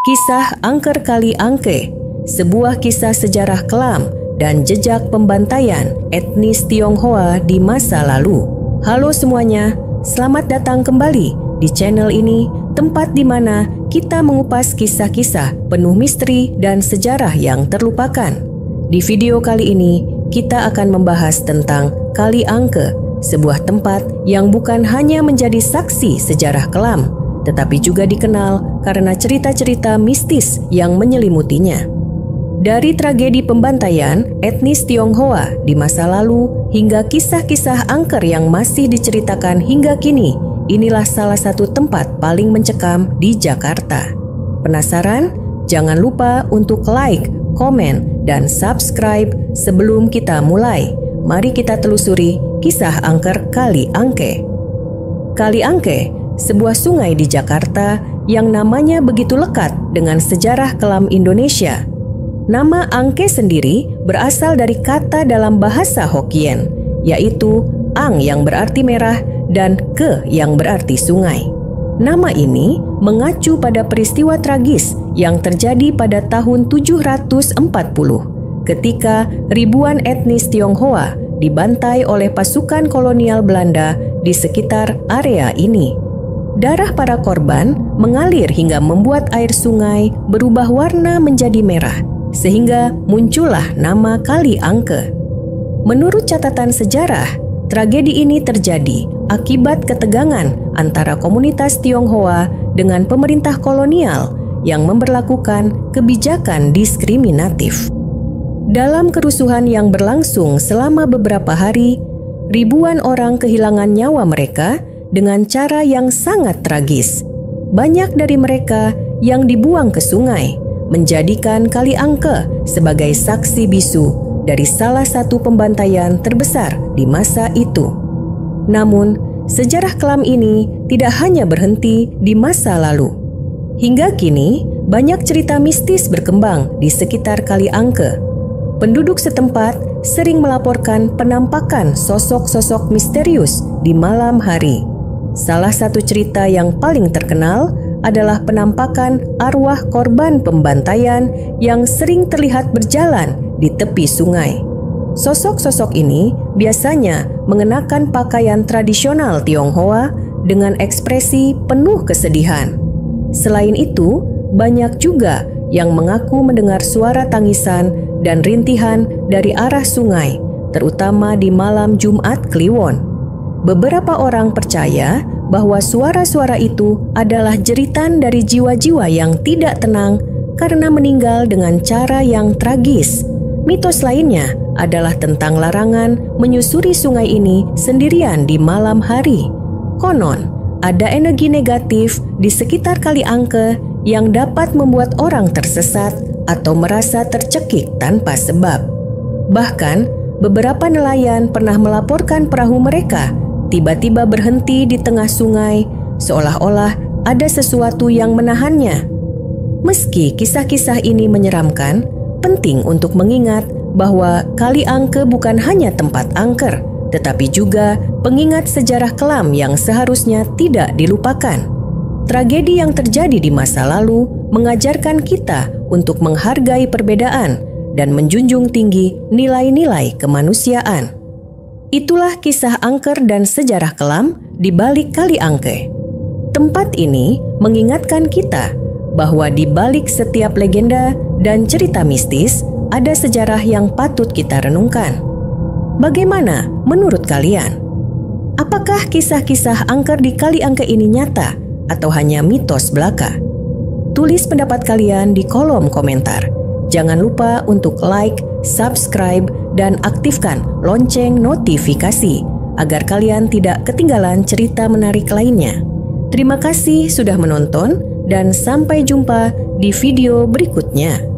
Kisah Angker Kali Angke, sebuah kisah sejarah kelam dan jejak pembantaian etnis Tionghoa di masa lalu. Halo semuanya, selamat datang kembali di channel ini, tempat di mana kita mengupas kisah-kisah penuh misteri dan sejarah yang terlupakan. Di video kali ini, kita akan membahas tentang Kali Angke, sebuah tempat yang bukan hanya menjadi saksi sejarah kelam, tetapi juga dikenal karena cerita-cerita mistis yang menyelimutinya. Dari tragedi pembantaian etnis Tionghoa di masa lalu hingga kisah-kisah angker yang masih diceritakan hingga kini, inilah salah satu tempat paling mencekam di Jakarta. Penasaran? Jangan lupa untuk like, komen, dan subscribe sebelum kita mulai. Mari kita telusuri kisah angker Kali Angke. Kali Angke, sebuah sungai di Jakarta yang namanya begitu lekat dengan sejarah kelam Indonesia. Nama Angke sendiri berasal dari kata dalam bahasa Hokkien, yaitu ang yang berarti merah dan ke yang berarti sungai. Nama ini mengacu pada peristiwa tragis yang terjadi pada tahun 740 ketika ribuan etnis Tionghoa dibantai oleh pasukan kolonial Belanda di sekitar area ini. Darah para korban mengalir hingga membuat air sungai berubah warna menjadi merah, sehingga muncullah nama Kali Angke. Menurut catatan sejarah, tragedi ini terjadi akibat ketegangan antara komunitas Tionghoa dengan pemerintah kolonial yang memberlakukan kebijakan diskriminatif. Dalam kerusuhan yang berlangsung selama beberapa hari, ribuan orang kehilangan nyawa mereka dengan cara yang sangat tragis. Banyak dari mereka yang dibuang ke sungai, menjadikan Kali Angke sebagai saksi bisu dari salah satu pembantaian terbesar di masa itu. Namun, sejarah kelam ini tidak hanya berhenti di masa lalu. Hingga kini, banyak cerita mistis berkembang di sekitar Kali Angke. Penduduk setempat sering melaporkan penampakan sosok-sosok misterius di malam hari. Salah satu cerita yang paling terkenal adalah penampakan arwah korban pembantaian yang sering terlihat berjalan di tepi sungai. Sosok-sosok ini biasanya mengenakan pakaian tradisional Tionghoa dengan ekspresi penuh kesedihan. Selain itu, banyak juga yang mengaku mendengar suara tangisan dan rintihan dari arah sungai, terutama di malam Jumat Kliwon. Beberapa orang percaya bahwa suara-suara itu adalah jeritan dari jiwa-jiwa yang tidak tenang karena meninggal dengan cara yang tragis. Mitos lainnya adalah tentang larangan menyusuri sungai ini sendirian di malam hari. Konon, ada energi negatif di sekitar Kali Angke yang dapat membuat orang tersesat atau merasa tercekik tanpa sebab. Bahkan, beberapa nelayan pernah melaporkan perahu mereka tiba-tiba berhenti di tengah sungai, seolah-olah ada sesuatu yang menahannya. Meski kisah-kisah ini menyeramkan, penting untuk mengingat bahwa Kali Angke bukan hanya tempat angker, tetapi juga pengingat sejarah kelam yang seharusnya tidak dilupakan. Tragedi yang terjadi di masa lalu mengajarkan kita untuk menghargai perbedaan dan menjunjung tinggi nilai-nilai kemanusiaan. Itulah kisah angker dan sejarah kelam di balik Kali Angke. Tempat ini mengingatkan kita bahwa di balik setiap legenda dan cerita mistis ada sejarah yang patut kita renungkan. Bagaimana menurut kalian? Apakah kisah-kisah angker di Kali Angke ini nyata atau hanya mitos belaka? Tulis pendapat kalian di kolom komentar. Jangan lupa untuk like, subscribe, dan aktifkan lonceng notifikasi agar kalian tidak ketinggalan cerita menarik lainnya. Terima kasih sudah menonton dan sampai jumpa di video berikutnya.